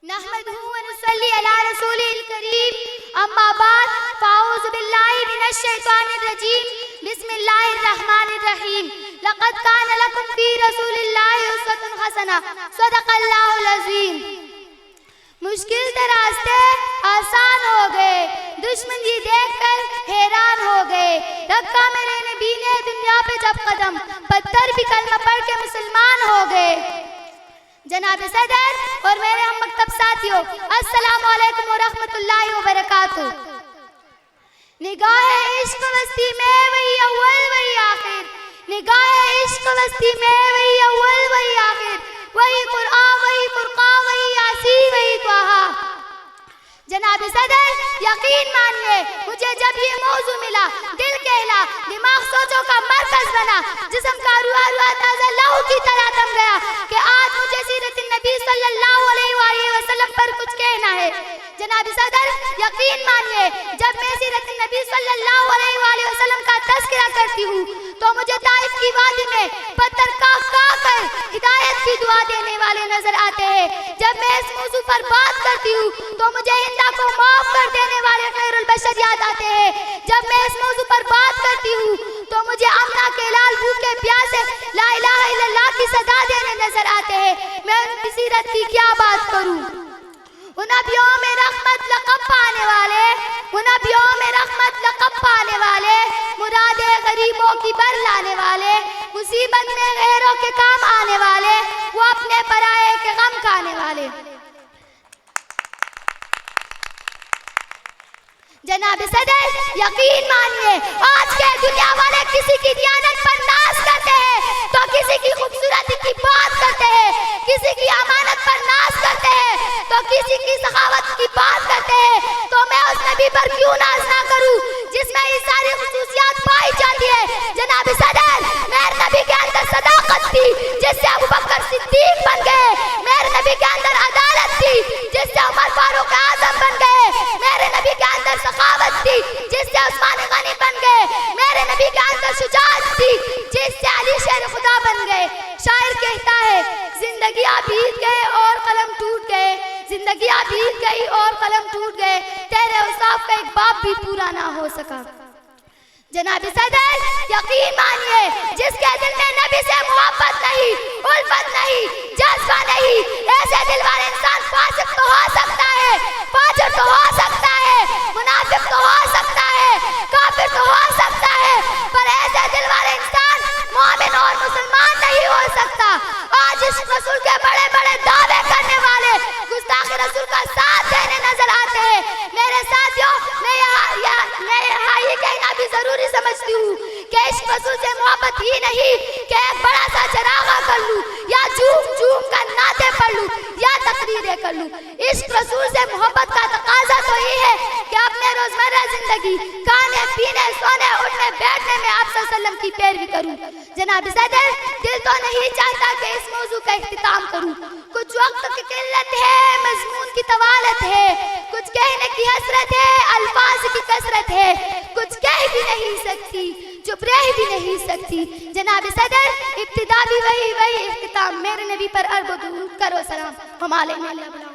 نحمده ونصلي على رسوله الكريم اما بعد فاعوذ بالله من الشيطان الرجيم بسم الله الرحمن الرحيم لقد كان لكم في رسول الله اسوة حسنة صدق الله العظيم. مشکل راستے آسان ہو گئے, دشمن جی دیکھ کر حیران ہو گئے. رکھا میرے نبی نے دنیا پہ جب قدم, پتھر بھی کلمہ پڑھ کے مسلمان ہو گئے. جناب صدر اور میرے ہم مکتب ساتھیوں, السلام علیکم ورحمۃ اللہ وبرکاتہ. نگاہ عشق وسطی میں وہی اول وہی آخر, نگاہ عشق وسطی میں وہی اول وہی آخر, وہی قرآن وہی فرقان وہی یاسین وہی طٰہٰ. جناب صدر یقین مانیے مجھے جب یہ موضوع ملا دل کہلا, دماغ سوچوں کا مرکز بنا, جسم کا روح تازہ لہو کی طرح دم گیا کہ آج مجھے سیرت النبی صلی اللہ علیہ وآلہ وسلم پر کچھ کہنا ہے. جناب صدر یقین مانیے جب میں سیرت النبی صلی اللہ علیہ وآلہ وسلم کا تذکرہ کرتی ہوں تو مجھے طائف کی وادی میں پتھر کاٹ کر ہدایت کی دعا دینے والے نظر آتے ہیں. جب میں اس موضوع پر بات کرتی ہوں تو مجھے ہندا کو معاف کر دینے والے خیر البشر یاد آتے ہیں. جب میں اس موضوع پر بات کرتی ہوں تو مجھے امنا کے لال بھوکے پیاسے لا الہ الا اللہ کی صدا دینے نظر آتے ہیں. میں ان کی سیرت کی کیا بات کروں. ان نبیوں میں رحمت لقب پانے والے, ان نبیوں میں رحمت لقب پانے والے, مرادیں غریبوں کی بر لانے والے, مصیبت میں غیروں کے کام آنے والے, وہ اپنے پرائے کے غم کھانے والے. جناب صدر یقین مانیے آج کے دنیا والے کسی کی دیانت پر ناز کرتے ہیں تو کسی کی خوبصورتی کی بات کرتے ہیں, کسی کی امانت پر ناز کرتے ہیں تو کسی کی سخاوت کی بات کرتے ہیں. تو میں اس نبی پر کیوں ناز نہ کروں جس میں یہ ساری خصوصیات پائی جاتی ہے. جناب صدر میرے نبی کے اندر صداقت تھی جس سے ابوبکر صدیق بن گئے, میرے نبی کے اندر عدالت تھی جس سے عمر فاروق اعظم بن گئے, میرے نبی کے اندر سخاوت تھی جس سے عثمان غنی بن گئے, میرے نبی کے اندر شجاعت تھی جس سے علی شیر خدا بن گئے. شاعر کہتا ہے زندگی بیت گئے اور قلم ٹوٹ گئے, زندگی بیت گئی اور قلم ٹوٹ گئے, تیرے اوصاف کا ایک باب بھی پورا نہ ہو سکا. جناب صدر یقین مانیے جس کے دل میں نبی سے محبت نہیں, الفت نہیں, جذبہ نہیں, ایسے دل والے انسان فاسق تو ہو سکتا ہے, فاجر تو ہو سکتا ہے, منافق تو ہو سکتا ہے, کافر تو ہو سکتا ہے, پر ایسے دل والے انسان مومن اور مسلمان نہیں ہو سکتا. آج اس رسول کے بڑے بڑے دعوے کرنے والے گستاخ رسول کا ساتھ دینے نظر آتے ہیں. میرے ساتھیوں میں یہاں یہ کہنا بھی ضروری سمجھتی ہوں کہ اس رسول سے محبت ہی نہیں کہ ایک بڑا سا چراغا کر لوں یا جھوم جھوم کر نعتیں پڑھ لوں یا تقریریں کر لوں. اس رسول سے محبت کا تقاضا تو یہ ہے کہ اپنے روزمرہ زندگی کھانے پینے سونے اٹھنے بیٹھنے میں آپ صلی اللہ علیہ وسلم کی پیروی کروں. جناب صدر دل تو نہیں چاہتا کہ اس موضوع کا اختتام کروں, کچھ وقت کی قلت ہے, مضمون کی طوالت ہے, کچھ کہنے کی حسرت ہے, الفاظ کی کثرت ہے, کچھ کہہ بھی نہیں سکتی, چپ رہ بھی نہیں سکتی. جناب صدر ابتدا بھی وہی اختتام, میرے نبی پر عرض و درود کرو سلام, ہم علیہ